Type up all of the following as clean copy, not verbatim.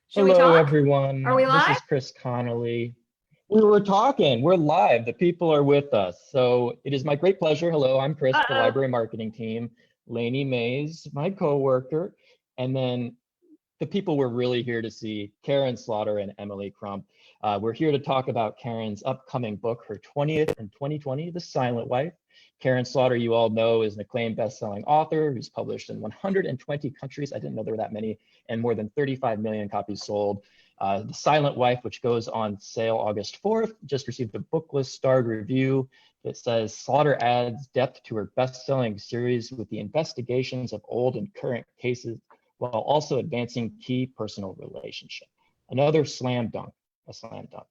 Should we Hello, talk? Are everyone. we This live? is Chris Connolly. We were talking. We're live. The people are with us. So it is my great pleasure. Hello, I'm Chris, the Uh-oh. library marketing team. Lainey Mays, my coworker, and then the people we're really here to see, Karin Slaughter and Emily Krump. We're here to talk about Karin's upcoming book, her 20th in 2020, The Silent Wife. Karin Slaughter, you all know, is an acclaimed best-selling author who's published in 120 countries. I didn't know there were that many, and more than 35 million copies sold. The Silent Wife, which goes on sale August 4th, just received a Booklist starred review that says Slaughter adds depth to her best-selling series with the investigations of old and current cases while also advancing key personal relationship. Another slam dunk, a slam dunk.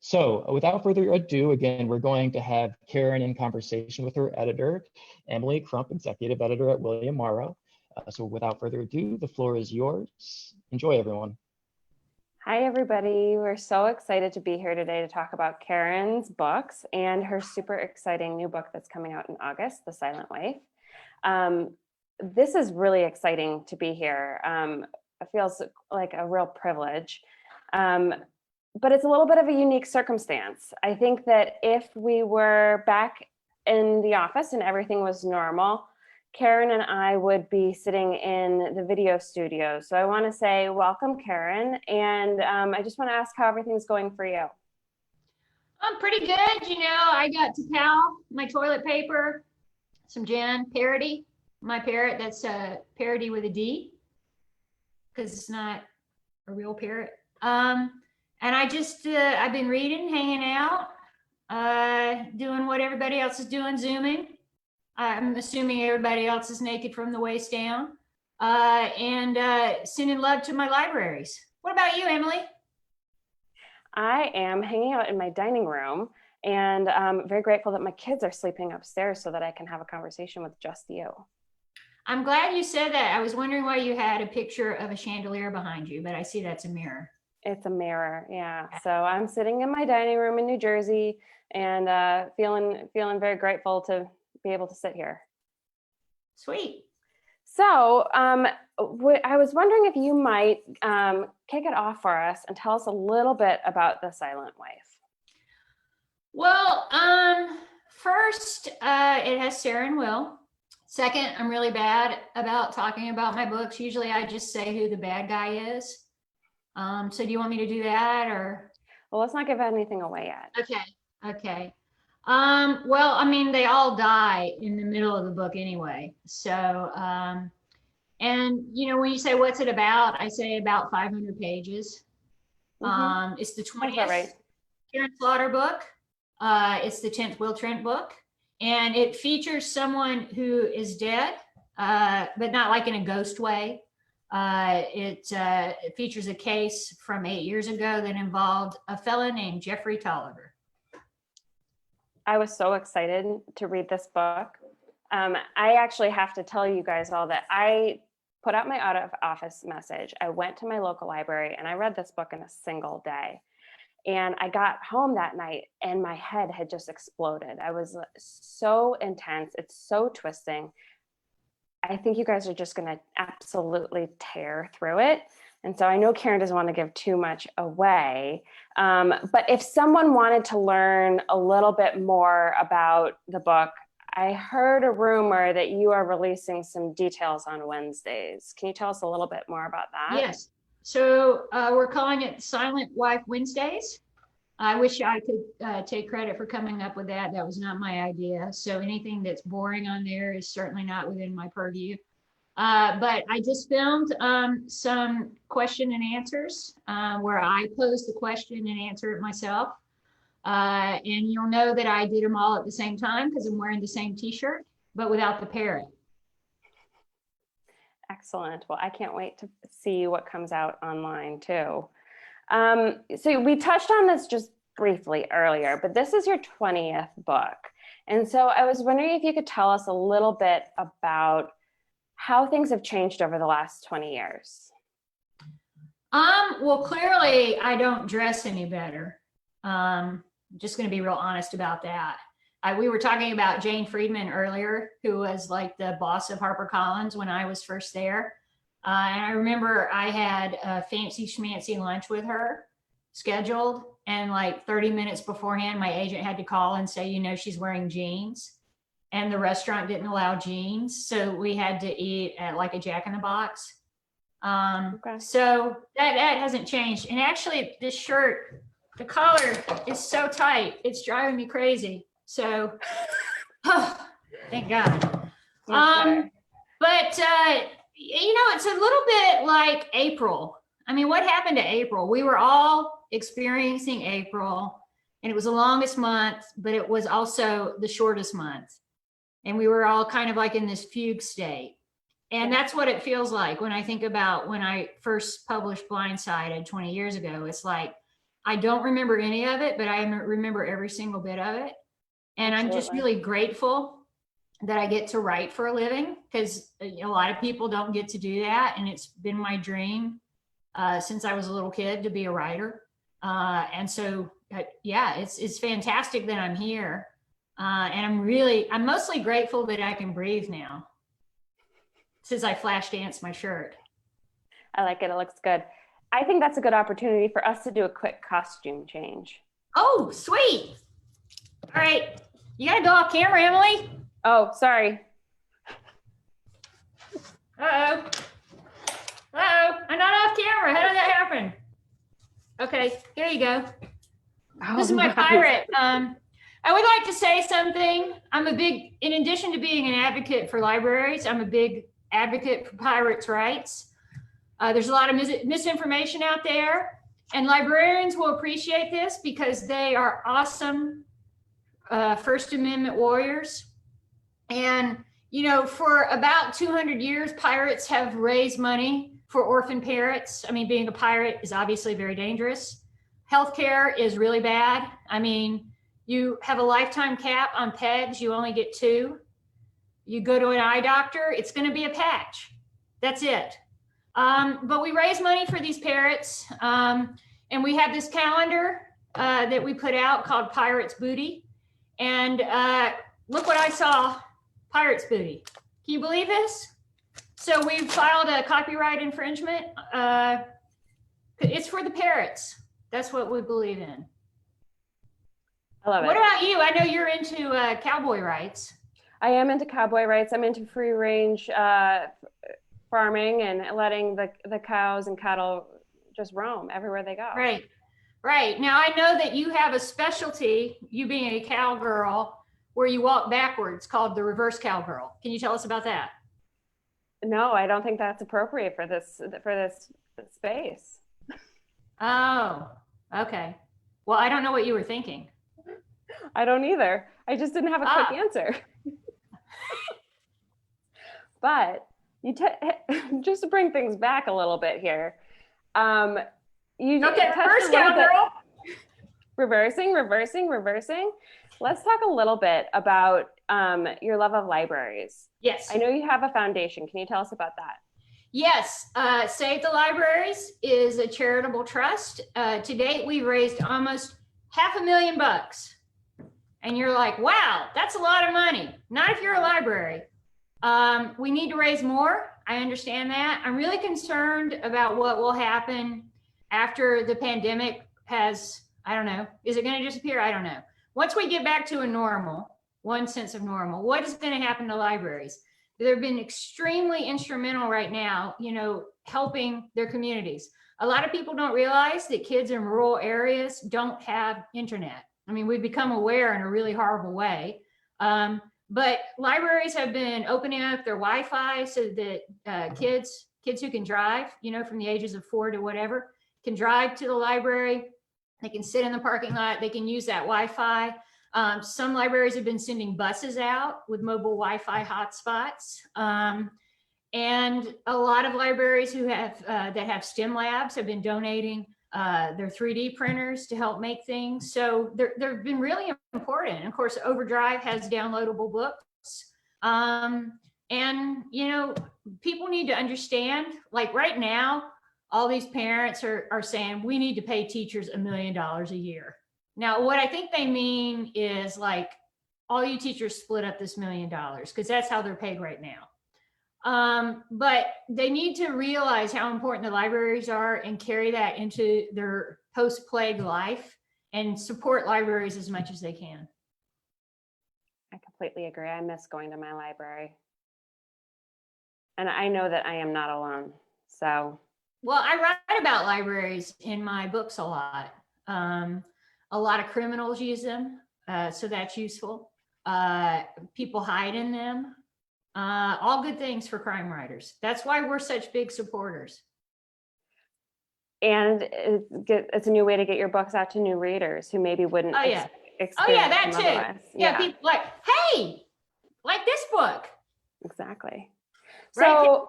So without further ado, again, we're going to have Karin in conversation with her editor, Emily Krump, executive editor at William Morrow. So without further ado, the floor is yours. Enjoy, everyone. Hi, everybody. We're so excited to be here today to talk about Karin's books and her super exciting new book that's coming out in August, The Silent Wife. This is really exciting to be here. It feels like a real privilege, but it's a little bit of a unique circumstance. I think that if we were back in the office and everything was normal, Karin and I would be sitting in the video studio. So I want to say welcome, Karin. And I just want to ask how everything's going for you. I'm pretty good. You know, I got Towel, my toilet paper, some Jen, Parody, my parrot. That's a parody with a D because it's not a real parrot. And I just, I've been reading, hanging out, doing what everybody else is doing, Zooming. I'm assuming everybody else is naked from the waist down, and sending love to my libraries. What about you, Emily? I am hanging out in my dining room, and I'm very grateful that my kids are sleeping upstairs so that I can have a conversation with just you. I'm glad you said that. I was wondering why you had a picture of a chandelier behind you, but I see that's a mirror. It's a mirror, yeah. So I'm sitting in my dining room in New Jersey and feeling very grateful to be able to sit here. Sweet. So I was wondering if you might kick it off for us and tell us a little bit about The Silent Wife. Well, first, it has Sarah and Will. Second, I'm really bad about talking about my books. Usually I just say who the bad guy is. So do you want me to do that, or? Well, let's not give anything away yet. Okay. Well, I mean, they all die in the middle of the book anyway. So, and you know, when you say what's it about, I say about 500 pages. It's the 20th right. Karin Slaughter book. It's the 10th Will Trent book. And it features someone who is dead, but not like in a ghost way. It features a case from 8 years ago that involved a fella named Jeffrey Tolliver. I was so excited to read this book. I actually have to tell you guys all that I put out my out of office message. I went to my local library and I read this book in a single day. And I got home that night and my head had just exploded. I was so intense. It's so twisting. I think you guys are just going to absolutely tear through it. And so I know Karin doesn't want to give too much away, but if someone wanted to learn a little bit more about the book, I heard a rumor that you are releasing some details on Wednesdays. Can you tell us a little bit more about that? Yes. So we're calling it Silent Wife Wednesdays. I wish I could take credit for coming up with that. That was not my idea. So anything that's boring on there is certainly not within my purview. But I just filmed some question and answers where I pose the question and answer it myself. And you'll know that I did them all at the same time because I'm wearing the same t-shirt, but without the parrot. Excellent. Well, I can't wait to see what comes out online too. So we touched on this just briefly earlier, but this is your 20th book. And so I was wondering if you could tell us a little bit about how things have changed over the last 20 years. Well, clearly I don't dress any better. I'm just going to be real honest about that. We were talking about Jane Friedman earlier, who was like the boss of HarperCollins when I was first there. And I remember I had a fancy schmancy lunch with her scheduled. And like 30 minutes beforehand, my agent had to call and say, she's wearing jeans. And the restaurant didn't allow jeans. So we had to eat at like a Jack in the Box. Okay. So that hasn't changed. And actually, this shirt, the collar is so tight, it's driving me crazy. So, thank God. Okay. But it's a little bit like April. I mean, what happened to April? We were all experiencing April, and it was the longest month, but it was also the shortest month. And we were all kind of like in this fugue state. And that's what it feels like when I think about when I first published Blindsided 20 years ago. It's like, I don't remember any of it, but I remember every single bit of it. And I'm just really grateful that I get to write for a living, because a lot of people don't get to do that. And it's been my dream since I was a little kid to be a writer. And so, it's fantastic that I'm here. And I'm mostly grateful that I can breathe now, since I flash danced my shirt. I like it. It looks good. I think that's a good opportunity for us to do a quick costume change. Oh, sweet. All right. You got to go off camera, Emily. Oh, sorry. Uh-oh. Uh-oh. I'm not off camera. How did that happen? Okay. Here you go. This is my pirate. I would like to say something. In addition to being an advocate for libraries, I'm a big advocate for pirates' rights. There's a lot of misinformation out there, and librarians will appreciate this because they are awesome First Amendment warriors. And, for about 200 years, pirates have raised money for orphan parrots. I mean, being a pirate is obviously very dangerous. Healthcare is really bad. I mean, you have a lifetime cap on pegs. You only get 2. You go to an eye doctor, it's going to be a patch. That's it. But we raise money for these parrots. And we have this calendar that we put out called Pirates Booty. And look what I saw, Pirates Booty. Can you believe this? So we filed a copyright infringement. It's for the parrots. That's what we believe in. I love it. What about you? I know you're into cowboy rights. I am into cowboy rights. I'm into free range farming and letting the cows and cattle just roam everywhere they go. Right. Now I know that you have a specialty, you being a cowgirl, where you walk backwards, called the Reverse Cowgirl. Can you tell us about that? No, I don't think that's appropriate for this space. Oh, okay. Well, I don't know what you were thinking. I don't either. I just didn't have a quick answer. But just to bring things back a little bit here. Reverse Cowgirl. Reversing. Let's talk a little bit about your love of libraries. Yes. I know you have a foundation. Can you tell us about that? Yes. Save the Libraries is a charitable trust. To date, we've raised almost $500,000. And you're like, wow, that's a lot of money. Not if you're a library. We need to raise more. I understand that. I'm really concerned about what will happen after the pandemic has, I don't know, is it going to disappear? I don't know. Once we get back to one sense of normal, what is going to happen to libraries? They've been extremely instrumental right now, helping their communities. A lot of people don't realize that kids in rural areas don't have internet. I mean, we've become aware in a really horrible way. But libraries have been opening up their Wi-Fi so that kids who can drive, from the ages of 4 to whatever, can drive to the library. They can sit in the parking lot. They can use that Wi-Fi. Some libraries have been sending buses out with mobile Wi-Fi hotspots. And a lot of libraries that have STEM labs have been donating their 3D printers to help make things. So they've been really important. Of course, Overdrive has downloadable books. And, people need to understand, like right now, all these parents are saying, we need to pay teachers $1 million a year. Now, what I think they mean is like, all you teachers split up this $1 million, because that's how they're paid right now. But they need to realize how important the libraries are and carry that into their post-plague life and support libraries as much as they can. I completely agree. I miss going to my library. And I know that I am not alone. So, well, I write about libraries in my books a lot. A lot of criminals use them, so that's useful. People hide in them. All good things for crime writers. That's why we're such big supporters. and it's a new way to get your books out to new readers who maybe wouldn't Oh, yeah. experience That them too. otherwise. Yeah, people like, hey, like this book. Exactly. Right? So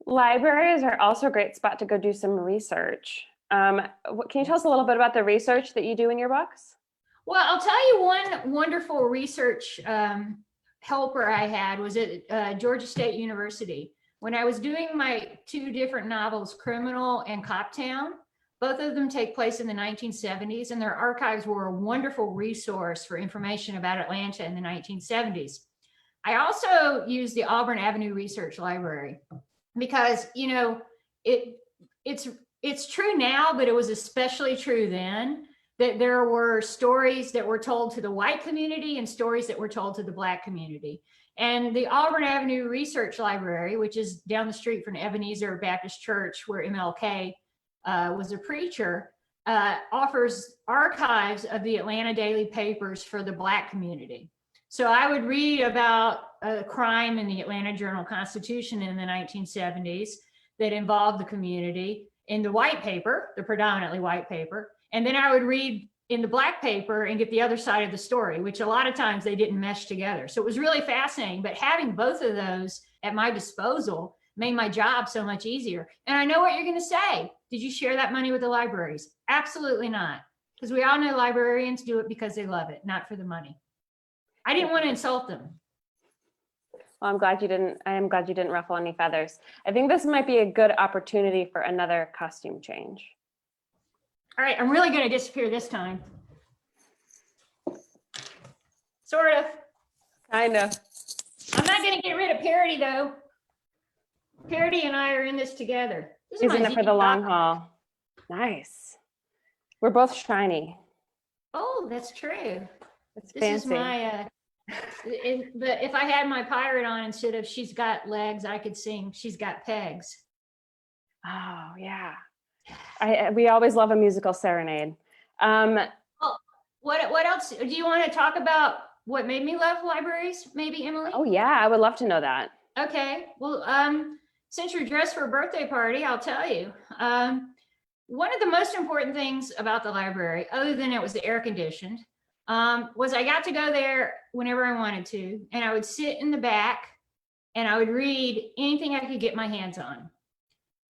libraries are also a great spot to go do some research. Can you tell us a little bit about the research that you do in your books? Well, I'll tell you one wonderful research helper I had was at Georgia State University. When I was doing my 2 different novels, Criminal and Coptown, both of them take place in the 1970s, and their archives were a wonderful resource for information about Atlanta in the 1970s. I also use the Auburn Avenue Research Library because, you know, it's true now, but it was especially true then, that there were stories that were told to the white community and stories that were told to the Black community. And the Auburn Avenue Research Library, which is down the street from Ebenezer Baptist Church, where MLK was a preacher, offers archives of the Atlanta daily papers for the Black community. So I would read about a crime in the Atlanta Journal-Constitution in the 1970s that involved the community in the white paper, the predominantly white paper. And then I would read in the Black paper and get the other side of the story, which a lot of times they didn't mesh together. So it was really fascinating, but having both of those at my disposal made my job so much easier. And I know what you're gonna say. Did you share that money with the libraries? Absolutely not. Because we all know librarians do it because they love it, not for the money. I didn't want to insult them. Well, I'm glad you didn't. I am glad you didn't ruffle any feathers. I think this might be a good opportunity for another costume change. All right, I'm really going to disappear this time. Sort of. Kind of. I'm not going to get rid of Parody, though. Parody and I are in this together. This He's is in my it for the long haul. Nice. We're both shiny. Oh, that's true. It's This fancy. is my, but if I had my pirate on instead of she's got legs, I could sing she's got pegs. Oh, yeah. We always love a musical serenade. What else? Do you want to talk about what made me love libraries, maybe, Emily? Oh, yeah. I would love to know that. Okay. Well, since you're dressed for a birthday party, I'll tell you. One of the most important things about the library, other than it was air conditioned, was I got to go there whenever I wanted to, and I would sit in the back and I would read anything I could get my hands on.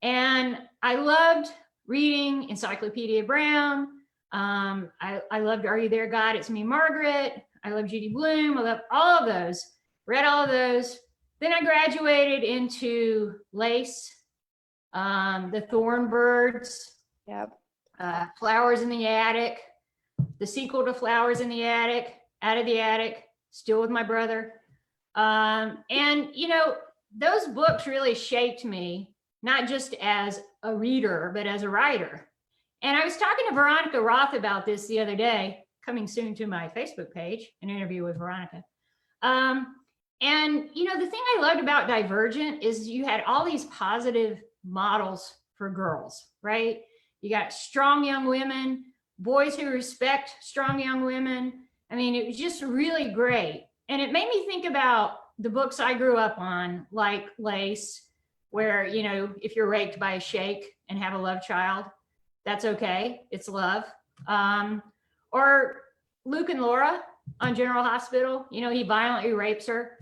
And I loved reading Encyclopedia Brown. I loved Are You There, God? It's Me, Margaret. I love Judy Blume. I love all of those, read all of those. Then I graduated into Lace, The Thornbirds, Yep. Flowers in the Attic, the sequel to Flowers in the Attic, Out of the Attic, Still with My Brother. And, you know, those books really shaped me, not just as a reader, but as a writer. And I was talking to Veronica Roth about this the other day, coming soon to my Facebook page, an interview with Veronica. And, you know, the thing I loved about Divergent is you had all these positive models for girls, right? You got strong young women, boys who respect strong young women. I mean, it was just really great. And it made me think about the books I grew up on, like Lace, where, you know, if you're raped by a sheikh and have a love child, that's okay. It's love. Or Luke and Laura on General Hospital, you know, he violently rapes her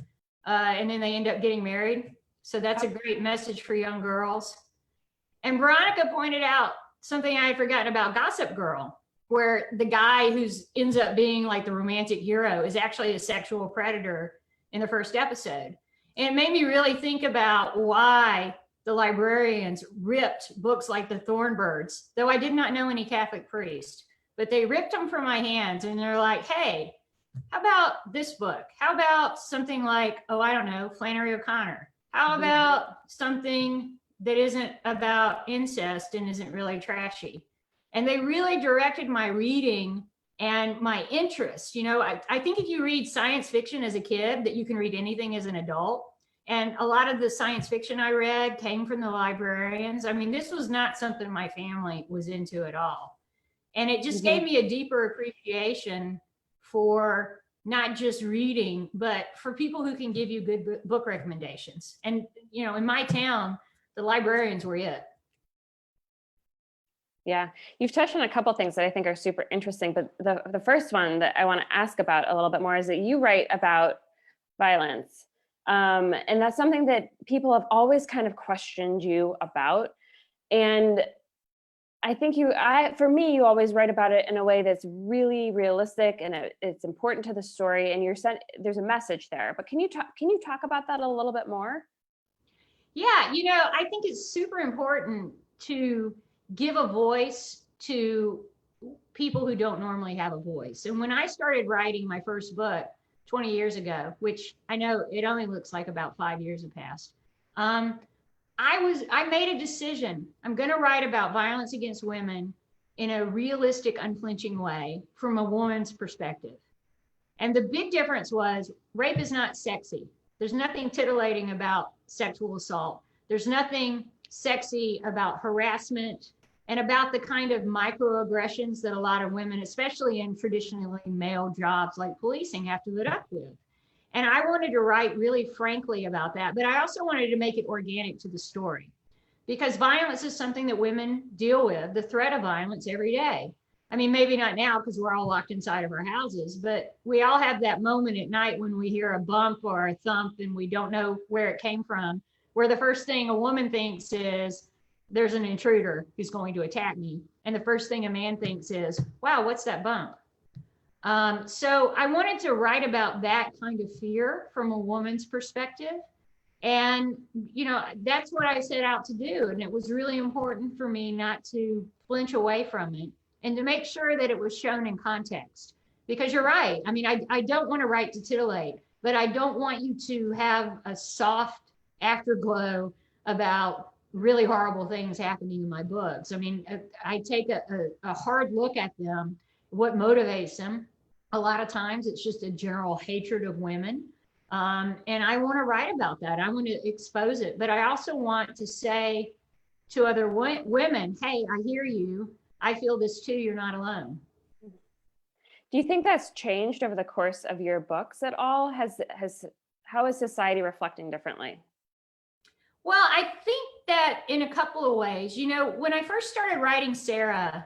and then they end up getting married. So that's a great message for young girls. And Veronica pointed out something I had forgotten about Gossip Girl, where the guy who ends up being like the romantic hero is actually a sexual predator in the first episode. And it made me really think about why the librarians ripped books like The Thornbirds, though I did not know any Catholic priest, but they ripped them from my hands and they're like, hey, how about this book? How about something like, oh, I don't know, Flannery O'Connor? How about something that isn't about incest and isn't really trashy? And they really directed my reading and my interest. You know, I think if you read science fiction as a kid, that you can read anything as an adult. And a lot of the science fiction I read came from the librarians. I mean, this was not something my family was into at all. And it just gave me a deeper appreciation for not just reading, but for people who can give you good book recommendations. And, you know, in my town, the librarians were it. Yeah, you've touched on a couple things that I think are super interesting, but the first one that I want to ask about a little bit more is that you write about violence. And that's something that people have always kind of questioned you about. And I think for me, you always write about it in a way that's really realistic and it's important to the story, and there's a message there. But can you talk about that a little bit more? Yeah, you know, I think it's super important to give a voice to people who don't normally have a voice. And when I started writing my first book 20 years ago, which I know it only looks like about 5 years have passed, I made a decision. I'm going to write about violence against women in a realistic, unflinching way from a woman's perspective. And the big difference was rape is not sexy. There's nothing titillating about sexual assault. There's nothing sexy about harassment and about the kind of microaggressions that a lot of women, especially in traditionally male jobs like policing, have to put up with. And I wanted to write really frankly about that, but I also wanted to make it organic to the story, because violence is something that women deal with, the threat of violence, every day. I mean, maybe not now because we're all locked inside of our houses, but we all have that moment at night when we hear a bump or a thump and we don't know where it came from, where the first thing a woman thinks is, there's an intruder who's going to attack me. And the first thing a man thinks is, wow, what's that bump? So I wanted to write about that kind of fear from a woman's perspective. And, you know, that's what I set out to do. And it was really important for me not to flinch away from it and to make sure that it was shown in context. Because you're right. I mean, I don't want to write to titillate, but I don't want you to have a soft afterglow about really horrible things happening in my books. I mean, I take a hard look at them, what motivates them. A lot of times it's just a general hatred of women. And I want to write about that. I want to expose it. But I also want to say to other women, hey, I hear you. I feel this too. You're not alone. Do you think that's changed over the course of your books at all? How is society reflecting differently? Well, I think that in a couple of ways. You know, when I first started writing Sarah,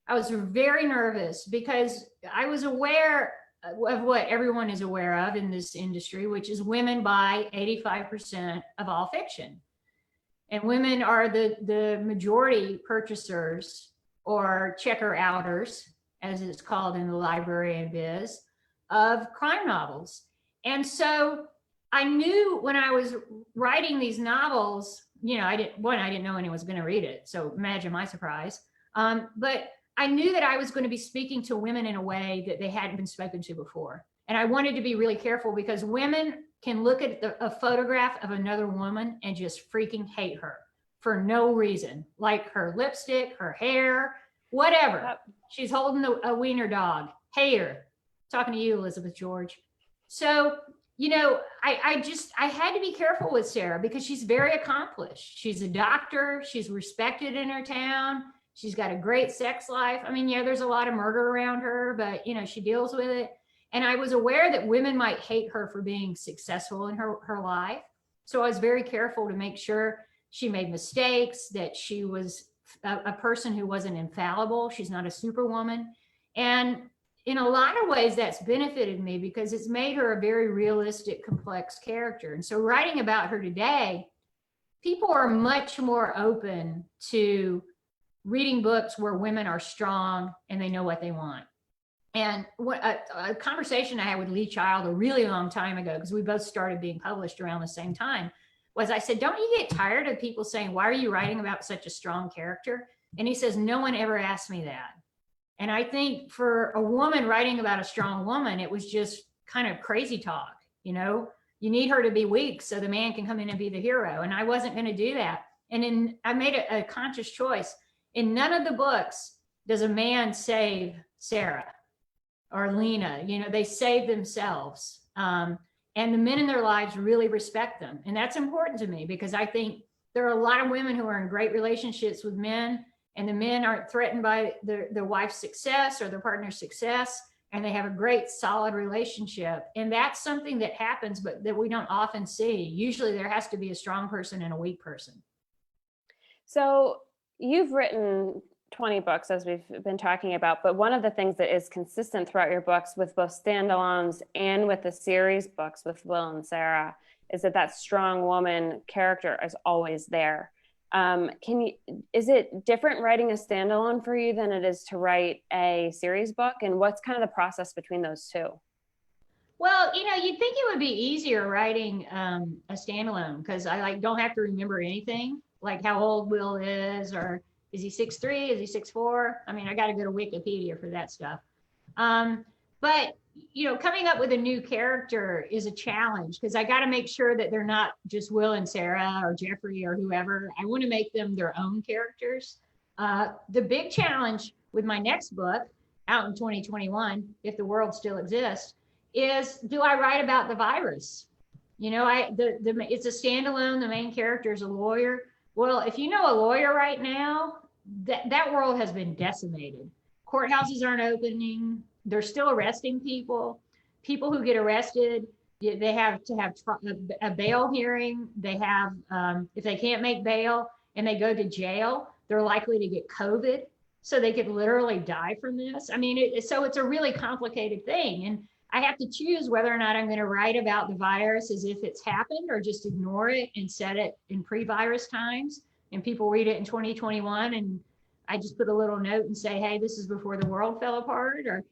I was very nervous because I was aware of what everyone is aware of in this industry, which is women buy 85% of all fiction. And women are the majority purchasers or checker outers, as it's called in the library biz, of crime novels. And so I knew when I was writing these novels, you know, I didn't know anyone was going to read it. So imagine my surprise. But I knew that I was going to be speaking to women in a way that they hadn't been spoken to before. And I wanted to be really careful because women can look at a photograph of another woman and just freaking hate her for no reason, like her lipstick, her hair, whatever. Yep. She's holding a wiener dog. Hate her. Talking to you, Elizabeth George. So, you know, I had to be careful with Sarah because she's very accomplished. She's a doctor. She's respected in her town. She's got a great sex life. I mean, yeah, there's a lot of murder around her, but, you know, she deals with it. And I was aware that women might hate her for being successful in her life. So I was very careful to make sure she made mistakes, that she was a person who wasn't infallible. She's not a superwoman. And in a lot of ways, that's benefited me because it's made her a very realistic, complex character. And so writing about her today, people are much more open to reading books where women are strong and they know what they want. And what a conversation I had with Lee Child a really long time ago, because we both started being published around the same time, was I said, don't you get tired of people saying, why are you writing about such a strong character? And he says, no one ever asked me that. And I think for a woman writing about a strong woman, it was just kind of crazy talk. You need her to be weak so the man can come in and be the hero. And I wasn't going to do that. And I made a conscious choice. In none of the books does a man save Sarah or Lena. They save themselves. And the men in their lives really respect them. And that's important to me because I think there are a lot of women who are in great relationships with men, and the men aren't threatened by their wife's success or their partner's success, and they have a great solid relationship. And that's something that happens, but that we don't often see. Usually there has to be a strong person and a weak person. So you've written 20 books, as we've been talking about, but one of the things that is consistent throughout your books with both standalones and with the series books with Will and Sarah is that strong woman character is always there. Is it different writing a standalone for you than it is to write a series book? And what's kind of the process between those two? Well, you'd think it would be easier writing a standalone because I don't have to remember anything, like how old Will is, or is he 6'3", is he 6'4"? I mean, I got to go to Wikipedia for that stuff. But coming up with a new character is a challenge because I got to make sure that they're not just Will and Sarah or Jeffrey or whoever. I want to make them their own characters. The big challenge with my next book out in 2021, if the world still exists, is do I write about the virus? It's a standalone. The main character is a lawyer. Well, if you know a lawyer right now, that world has been decimated. Courthouses aren't opening. They're still arresting people. People who get arrested, they have to have a bail hearing. They have, if they can't make bail and they go to jail, they're likely to get COVID. So they could literally die from this. I mean, so it's a really complicated thing. And I have to choose whether or not I'm going to write about the virus as if it's happened or just ignore it and set it in pre-virus times. And people read it in 2021 and I just put a little note and say, hey, this is before the world fell apart, or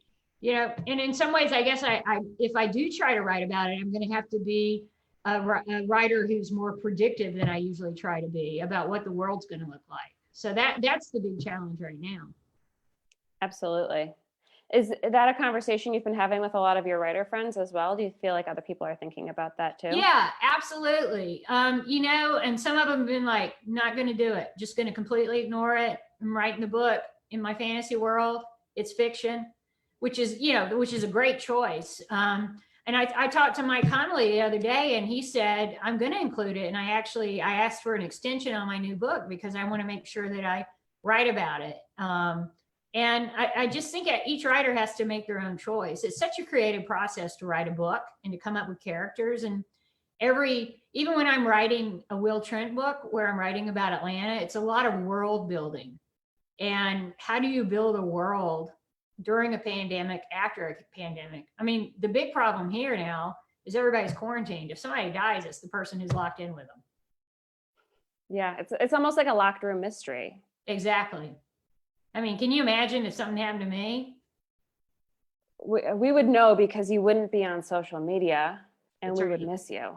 and in some ways, I guess if I do try to write about it, I'm going to have to be a writer who's more predictive than I usually try to be about what the world's going to look like. So that's the big challenge right now. Absolutely. Is that a conversation you've been having with a lot of your writer friends as well? Do you feel like other people are thinking about that too? Yeah, absolutely. And some of them have been like, not going to do it, just going to completely ignore it. I'm writing the book in my fantasy world. It's fiction. Which is a great choice. And I talked to Mike Connolly the other day and he said, I'm going to include it. And I asked for an extension on my new book because I want to make sure that I write about it. And I just think each writer has to make their own choice. It's such a creative process to write a book and to come up with characters. And even when I'm writing a Will Trent book where I'm writing about Atlanta, it's a lot of world building. And how do you build a world during a pandemic, after a pandemic? I mean, the big problem here now is everybody's quarantined. If somebody dies, it's the person who's locked in with them. Yeah, it's almost like a locked room mystery. Exactly. I mean, can you imagine if something happened to me? We would know because you wouldn't be on social media and That's we right. would miss you.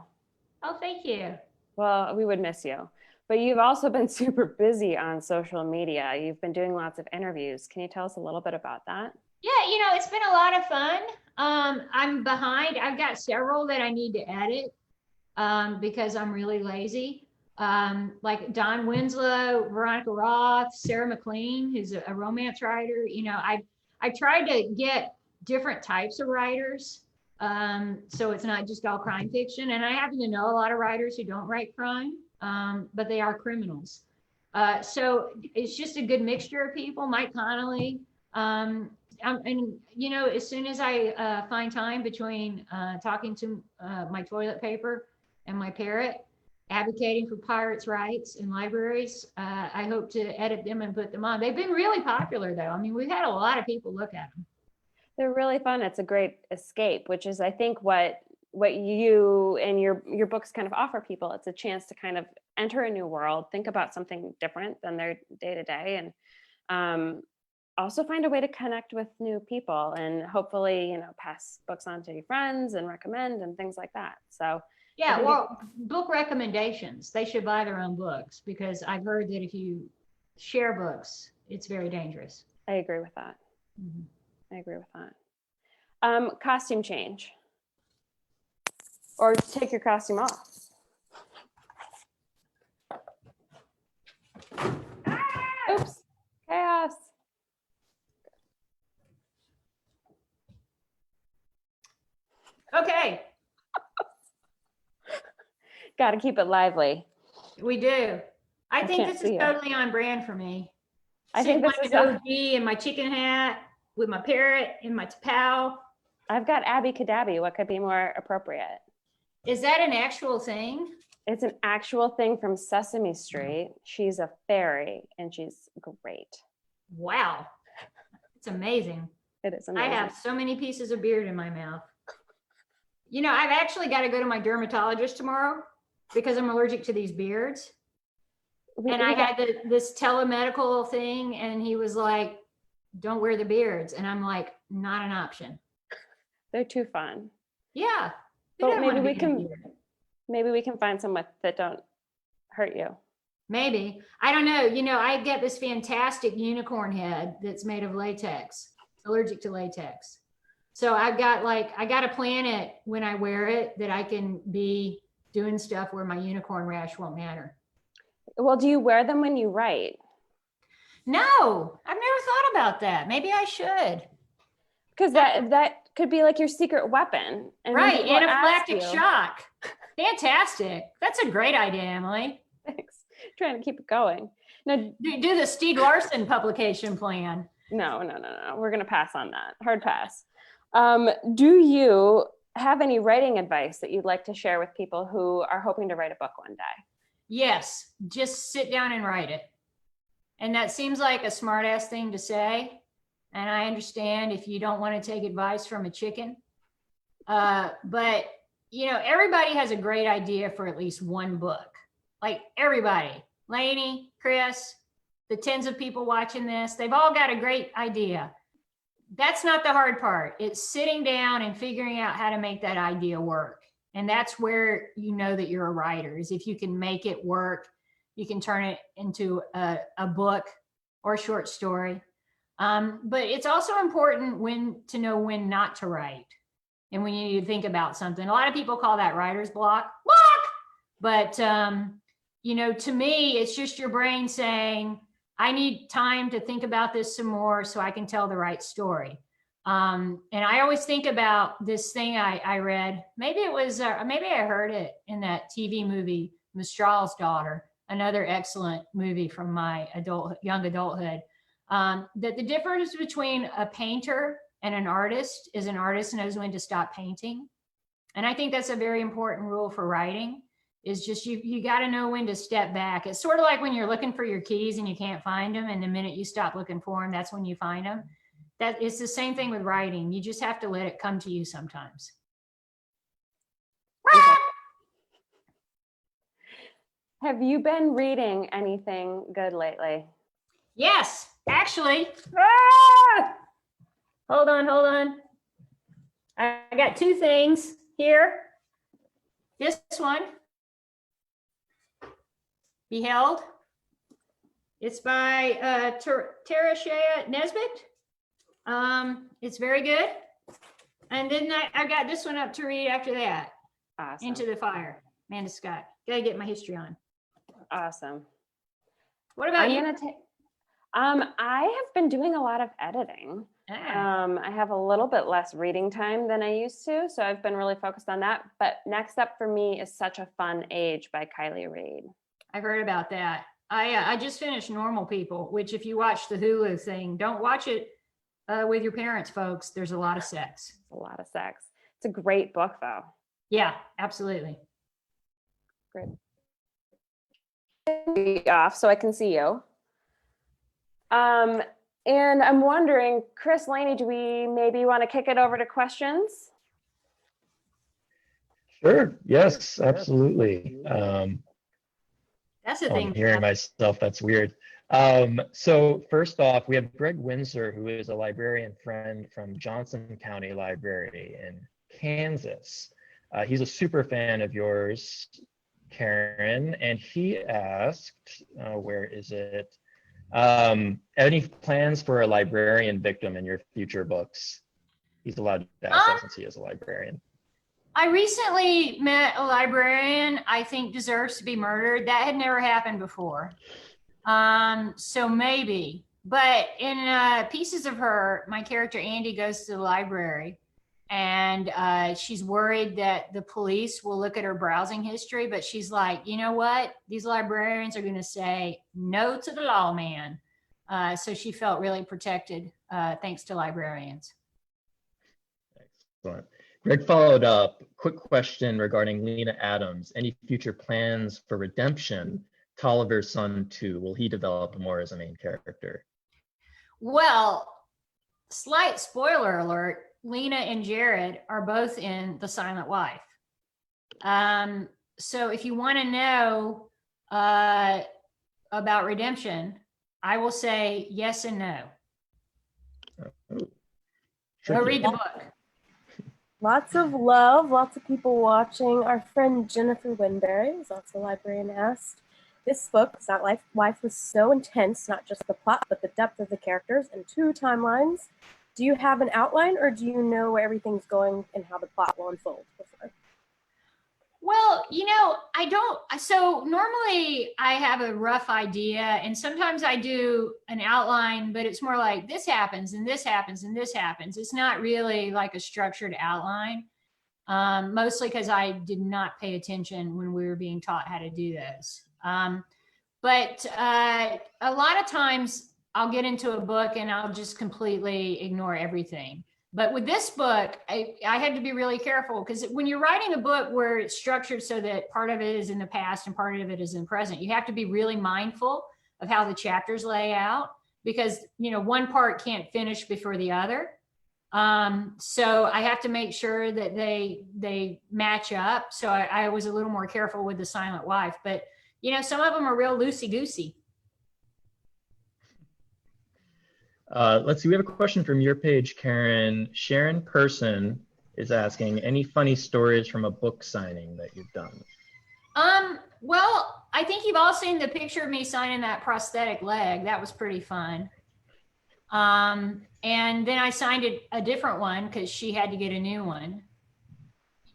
Oh, thank you. Well, we would miss you. But you've also been super busy on social media. You've been doing lots of interviews. Can you tell us a little bit about that? Yeah, it's been a lot of fun. I'm behind. I've got several that I need to edit because I'm really lazy. Like Don Winslow, Veronica Roth, Sarah McLean, who's a romance writer. I tried to get different types of writers. So it's not just all crime fiction. And I happen to know a lot of writers who don't write crime. But they are criminals. So it's just a good mixture of people. Mike Connolly. And as soon as I find time between talking to my toilet paper and my parrot, advocating for pirates' rights in libraries, I hope to edit them and put them on. They've been really popular, though. I mean, we've had a lot of people look at them. They're really fun. It's a great escape, which is, I think, what you and your books kind of offer people. It's a chance to kind of enter a new world, think about something different than their day to day, and also find a way to connect with new people and hopefully, pass books on to your friends and recommend and things like that. So yeah, well, book recommendations, they should buy their own books because I've heard that if you share books, it's very dangerous. I agree with that. Mhm. I agree with that. Costume change. Or take your costume off. Oops, chaos. Okay, Got to keep it lively. we do. I think can't this is see you. totally on brand for me. I think Sitting this like is an OG in my chicken hat with my parrot and my pal. I've got Abby Kadabi. What could be more appropriate? Is that an actual thing? It's an actual thing from Sesame Street. She's a fairy and she's great. Wow, it's amazing. It is I amazing. have so many pieces of beard in my mouth. You know, I've actually got to go to my dermatologist tomorrow because I'm allergic to these beards. And I had this telemedical thing, and he was like, don't wear the beards. And I'm like, not an option. They're too fun. Yeah. But Who doesn't want to be in a beard? maybe we can find some that don't hurt you. Maybe. I don't know. You know, I get this fantastic unicorn head that's made of latex, allergic to latex. So I got to plan it when I wear it that I can be doing stuff where my unicorn rash won't matter. Well, do you wear them when you write? No, I've never thought about that. Maybe I should. Because that could be like your secret weapon. And Right, people ask anaphylactic you- shock. Fantastic. That's a great idea, Emily. Thanks. Trying to keep it going. No, Do the Steve Larson publication plan. no. We're going to pass on that. Hard pass. Do you have any writing advice that you'd like to share with people who are hoping to write a book one day? Yes, just sit down and write it. And that seems like a smart ass thing to say. And I understand if you don't want to take advice from a chicken. But, you know, everybody has a great idea for at least one book. Like everybody, Lainey, Chris, the tens of people watching this, they've all got a great idea. That's not the hard part. It's sitting down and figuring out how to make that idea work. And that's where you know that you're a writer, is if you can make it work, you can turn it into a book or a short story. But it's also important to know when not to write and when you need to think about something. A lot of people call that writer's block. But, you know, to me, it's just your brain saying, I need time to think about this some more so I can tell the right story. And I always think about this thing I read. Maybe it was, maybe I heard it in that TV movie, Mistral's Daughter, another excellent movie from my young adulthood. That the difference between a painter and an artist is an artist knows when to stop painting. And I think that's a very important rule for writing, is just you got to know when to step back. It's sort of like when you're looking for your keys and you can't find them, and the minute you stop looking for them, that's when you find them. That it's the same thing with writing. You just have to let it come to you sometimes. Okay. Have you been reading anything good lately? Yes, actually. Hold on. I got two things here. This one, Beheld. It's by Tara Shea Nesbitt. It's very good. And then I got this one up to read after that. Awesome. Into the Fire, Amanda Scott. Gotta get my history on. Awesome. What about you? I have been doing a lot of editing. I have a little bit less reading time than I used to, so I've been really focused on that. But next up for me is Such a Fun Age by Kylie Reid. I've heard about that. I just finished Normal People, which if you watch the Hulu thing, don't watch it with your parents, folks. There's a lot of sex. It's a lot of sex. It's a great book, though. Yeah, absolutely. Great. Off so I can see you. And I'm wondering, Chris, Lainey, do we maybe want to kick it over to questions? Sure. Yes, absolutely. That's the I'm thing. hearing myself. That's weird. So first off, we have Greg Windsor, who is a librarian friend from Johnson County Library in Kansas. He's a super fan of yours, Karin, and he asked, where is it? Any plans for a librarian victim in your future books? He's allowed to ask that since he is a librarian. I recently met a librarian I think deserves to be murdered. That had never happened before. So maybe, but in Pieces of Her, my character Andy goes to the library and she's worried that the police will look at her browsing history, but she's like, you know what? These librarians are going to say no to the lawman. So she felt really protected thanks to librarians. Excellent. Greg followed up, quick question regarding Lena Adams. Any future plans for redemption? Tolliver's son too, will he develop more as a main character? Well, slight spoiler alert, Lena and Jared are both in The Silent Wife. So if you want to know about redemption, I will say yes and no. Go read the book. Lots of love, lots of people watching. Our friend Jennifer Winberry, who's also a librarian, asked, this book, Silent Wife, was so intense, not just the plot, but the depth of the characters and 2 timelines. Do you have an outline or do you know where everything's going and how the plot will unfold before? Well, you know, I don't. So normally I have a rough idea and sometimes I do an outline, but it's more like this happens and this happens and this happens. It's not really like a structured outline, mostly because I did not pay attention when we were being taught how to do this. But a lot of times I'll get into a book and I'll just completely ignore everything. But with this book, I had to be really careful because when you're writing a book where it's structured so that part of it is in the past and part of it is in present, you have to be really mindful of how the chapters lay out because, you know, one part can't finish before the other. So I have to make sure that they match up. So I was a little more careful with The Silent Wife, but you know, some of them are real loosey-goosey. Let's see, we have a question from your page, Karen. Sharon Person is asking, any funny stories from a book signing that you've done? Well, I think you've all seen the picture of me signing that prosthetic leg. That was pretty fun. And then I signed a different one because she had to get a new one.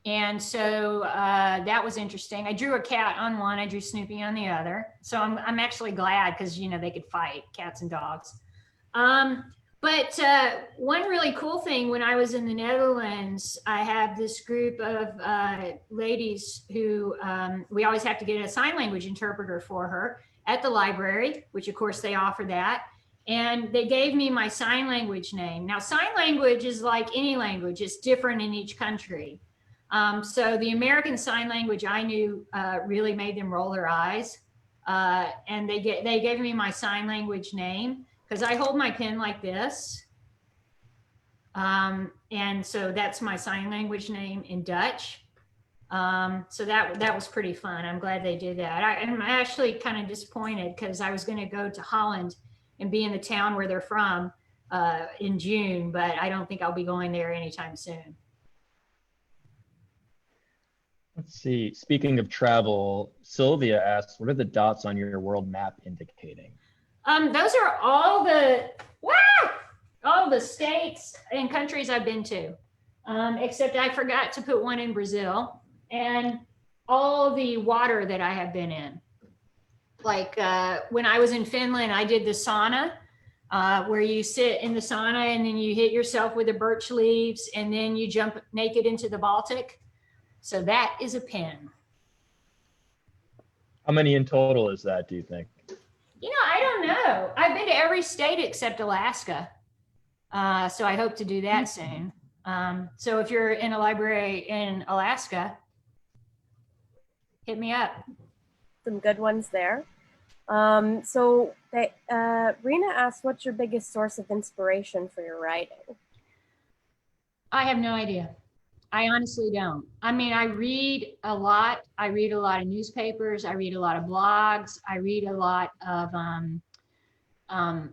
And so that was interesting. I drew a cat on one, I drew Snoopy on the other. So I'm actually glad because, you know, they could fight, cats and dogs. But one really cool thing, when I was in the Netherlands, I have this group of ladies who we always have to get a sign language interpreter for her at the library, which of course they offer that. And they gave me my sign language name. Now, sign language is like any language, it's different in each country. So the American Sign Language I knew really made them roll their eyes. And they gave me my sign language name because I hold my pen like this. And so that's my sign language name in Dutch. So that was pretty fun. I'm glad they did that. I'm actually kind of disappointed because I was going to go to Holland and be in the town where they're from in June, but I don't think I'll be going there anytime soon. Let's see, speaking of travel, Sylvia asks, what are the dots on your world map indicating? Those are all the states and countries I've been to, except I forgot to put one in Brazil, and all the water that I have been in. Like when I was in Finland, I did the sauna, where you sit in the sauna and then you hit yourself with the birch leaves and then you jump naked into the Baltic. So that is a pin. How many in total is that, do you think? You know, I don't know. I've been to every state except Alaska. So I hope to do that soon. So if you're in a library in Alaska, hit me up. Some good ones there. So Rena asked, what's your biggest source of inspiration for your writing? I have no idea. I honestly don't. I mean, I read a lot. I read a lot of newspapers. I read a lot of blogs. I read a lot of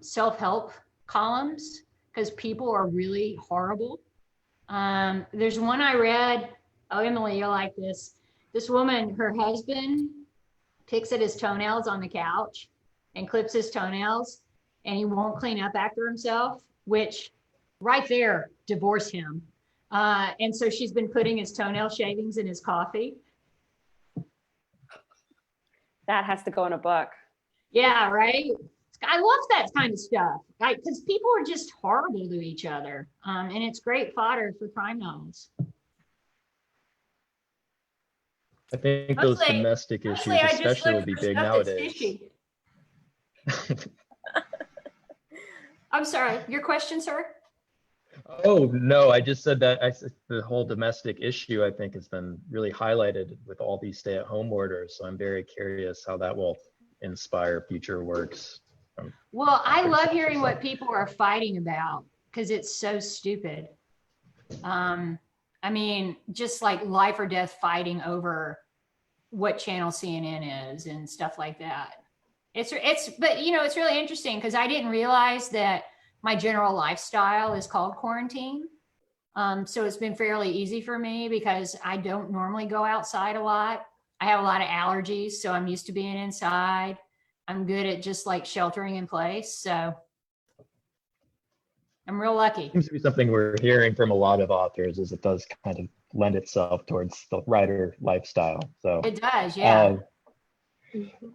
self-help columns because people are really horrible. There's one I read. Oh, Emily, you'll like this. This woman, her husband picks at his toenails on the couch and clips his toenails. and he won't clean up after himself, which right there, divorce him. And so she's been putting his toenail shavings in his coffee. That has to go in a book. Yeah, right. I love that kind of stuff, right? Because people are just horrible to each other, and it's great fodder for crime novels. I think those Mostly- domestic issues Mostly, I just especially look will be for big stuff that's nowadays. fishy. I'm sorry, your question, sir? Oh, no, I just said that the whole domestic issue, I think, has been really highlighted with all these stay-at-home orders. So I'm very curious how that will inspire future works. Well, I pretty love cautious, hearing so. what people are fighting about because it's so stupid. I mean, just like life or death fighting over what channel CNN is and stuff like that. But you know, it's really interesting because I didn't realize that my general lifestyle is called quarantine. So it's been fairly easy for me because I don't normally go outside a lot. I have a lot of allergies, so I'm used to being inside. I'm good at just like sheltering in place. So I'm real lucky. Seems to be something we're hearing from a lot of authors, is it does kind of lend itself towards the writer lifestyle. So It does, yeah.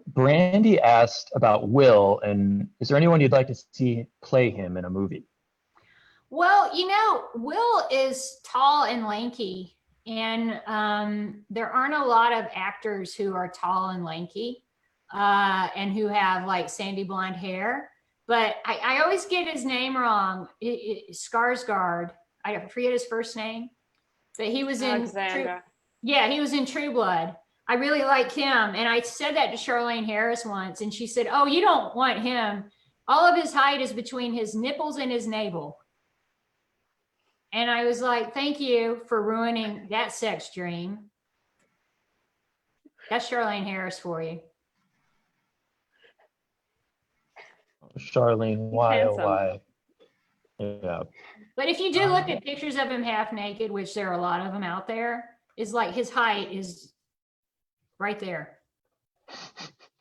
Brandy asked about Will, and is there anyone you'd like to see play him in a movie? Well, you know, Will is tall and lanky, and there aren't a lot of actors who are tall and lanky and who have like sandy blonde hair. But I always get his name wrong. Skarsgård. I forget his first name, but he was in Alexandra. he was in True Blood. I really like him, and I said that to Charlene Harris once, and she said, "Oh, you don't want him. All of his height is between his nipples and his navel." And I was like, "Thank you for ruining that sex dream." That's Charlene Harris for you. Charlene, why, oh, handsome. why? Yeah. But if you do look at pictures of him half naked, which there are a lot of them out there, is like his height is right there.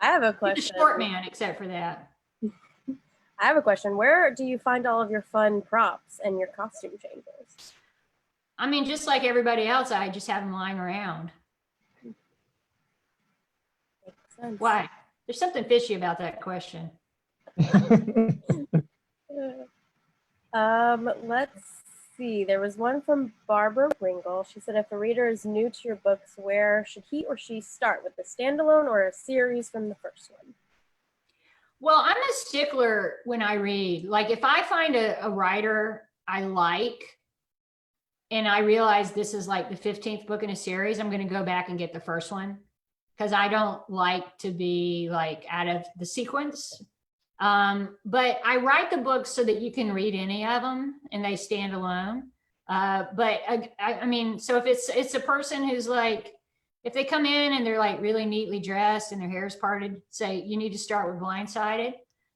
I have a He's a question. short man, except for that. I have a question. Where do you find all of your fun props and your costume changes? I mean, just like everybody else, I just have them lying around. Makes sense. Why? There's something fishy about that question. Let's see. There was one from Barbara Ringle. She said, if a reader is new to your books, where should he or she start, with the standalone or a series from the first one? Well, I'm a stickler when I read. Like if I find a writer I like and I realize this is like the 15th book in a series, I'm going to go back and get the first one because I don't like to be like out of the sequence. But I write the books so that you can read any of them and they stand alone. But I mean, so if it's a person who's like, if they come in and they're like really neatly dressed and their hair's parted, say, you need to start with Blindsided.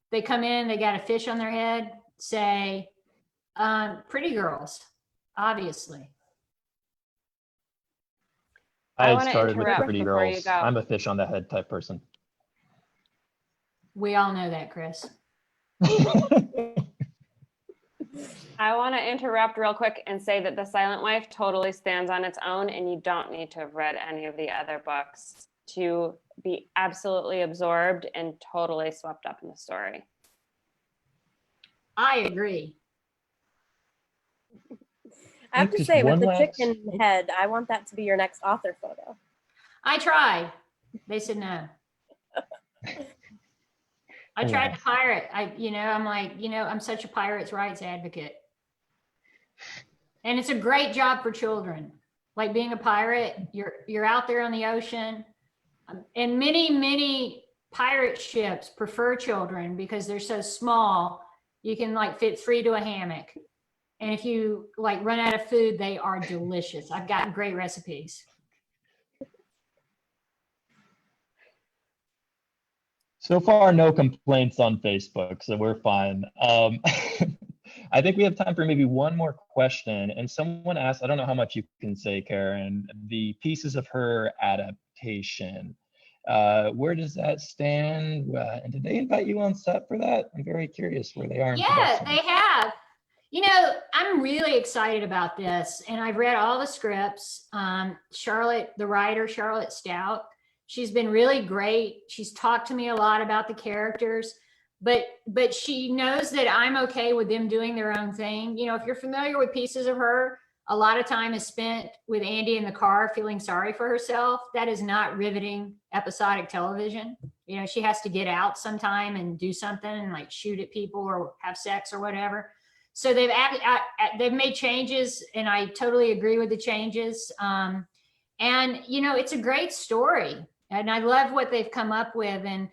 They come in, they got a fish on their head, say, Pretty Girls, obviously. I I wanna started with interrupt Pretty before you Girls. go. I'm a fish on the head type person. We all know that, Chris. I want to interrupt real quick and say that The Silent Wife totally stands on its own, and you don't need to have read any of the other books to be absolutely absorbed and totally swept up in the story. I agree. I have to Just say, with one the last- chicken head, I want that to be your next author photo. I tried. They said no. I tried to pirate. I'm like, I'm such a pirates' rights advocate. And it's a great job for children. Like being a pirate, you're out there on the ocean. And many pirate ships prefer children because they're so small. You can like fit 3 to a hammock. And if you like run out of food, they are delicious. I've got great recipes. So far, no complaints on Facebook, so we're fine. I think we have time for maybe one more question. And someone asked, I don't know how much you can say, Karen, the pieces of her adaptation. Where does that stand? And did they invite you on set for that? I'm very curious where they are in Yeah, production. they have. You know, I'm really excited about this, and I've read all the scripts. Charlotte, the writer, Charlotte Stout, she's been really great. She's talked to me a lot about the characters, but she knows that I'm okay with them doing their own thing. You know, if you're familiar with pieces of her, a lot of time is spent with Andy in the car feeling sorry for herself. That is not riveting episodic television. You know, she has to get out sometime and do something and like shoot at people or have sex or whatever. So they've made changes, and I totally agree with the changes. And you know, it's a great story, and I love what they've come up with. And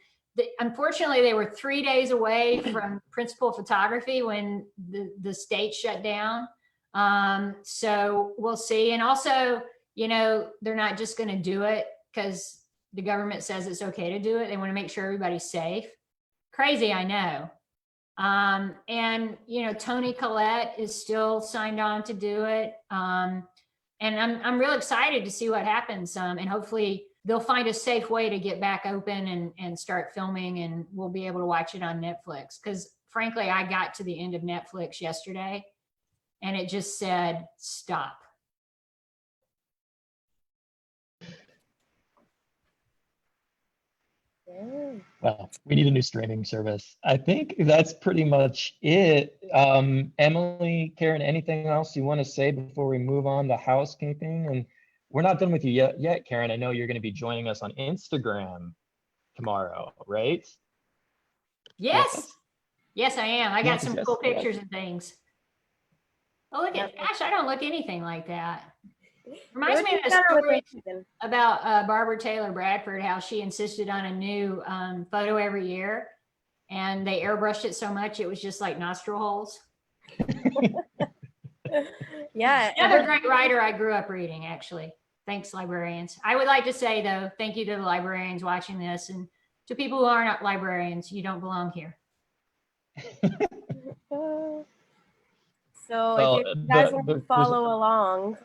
unfortunately, they were 3 days away from principal photography when the state shut down. So we'll see. And also, you know, they're not just going to do it because the government says it's okay to do it. They want to make sure everybody's safe. Crazy, I know. And you know, Tony Collette is still signed on to do it. And I'm real excited to see what happens. And hopefully they'll find a safe way to get back open and start filming, and we'll be able to watch it on Netflix. Because frankly, I got to the end of Netflix yesterday and it just said, stop. Well, we need a new streaming service. I think that's pretty much it. Emily, Karen, anything else you want to say before we move on to housekeeping? And we're not done with you yet, Karen. I know you're going to be joining us on Instagram tomorrow, right? Yes. Yes, I am. I got some Yes, cool yes. pictures and things. Oh, look at Ash. I don't look anything like that. Reminds me of a story about Barbara Taylor Bradford, how she insisted on a new photo every year, and they airbrushed it so much it was just like nostril holes. Yeah. Another great writer I grew up reading, actually. Thanks, librarians. I would like to say, though, thank you to the librarians watching this, and to people who are not librarians, you don't belong here. So Well, if you guys want to there's- follow along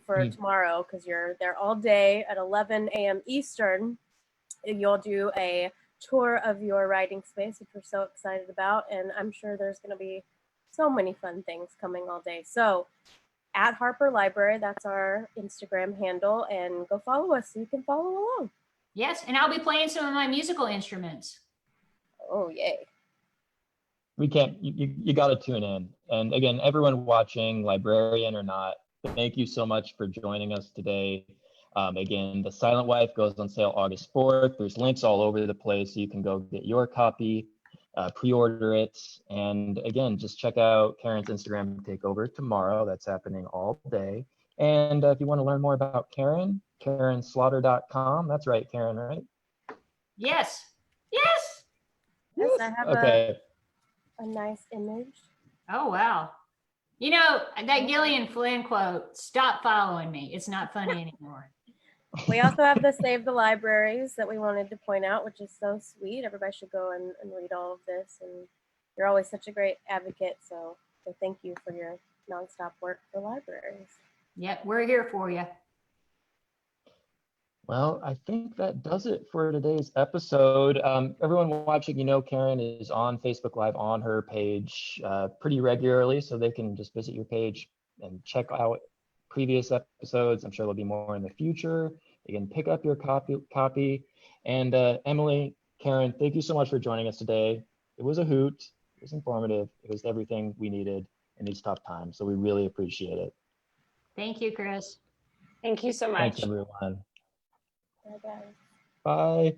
for tomorrow, because you're there all day at 11 a.m. Eastern, you'll do a tour of your writing space, which we're so excited about. And I'm sure there's going to be so many fun things coming all day. So at Harper Library, that's our Instagram handle, and go follow us so you can follow along. Yes, and I'll be playing some of my musical instruments. Oh, yay. we can't, you got to tune in. And again, everyone watching, librarian or not, thank you so much for joining us today. Again, The Silent Wife goes on sale August 4th. There's links all over the place, so you can go get your copy, pre-order it. And again, just check out Karen's Instagram takeover tomorrow. That's happening all day. And if you want to learn more about Karen, KarenSlaughter.com. That's right, Karen, right? Yes. Yes. Yes, I have a nice image. Oh, wow. You know, that Gillian Flynn quote, stop following me. It's not funny anymore. We also have the Save the Libraries that we wanted to point out, which is so sweet. Everybody should go and read all of this. And you're always such a great advocate. So thank you for your nonstop work for libraries. Yep, we're here for you. Well, I think that does it for today's episode. Everyone watching, you know, Karen is on Facebook Live on her page pretty regularly, so they can just visit your page and check out previous episodes. I'm sure there'll be more in the future. You can pick up your copy. And Emily, Karen, thank you so much for joining us today. It was a hoot. It was informative. It was everything we needed in these tough times. So we really appreciate it. Thank you, Chris. Thank you so much. Thanks, everyone. Bye, guys. Bye.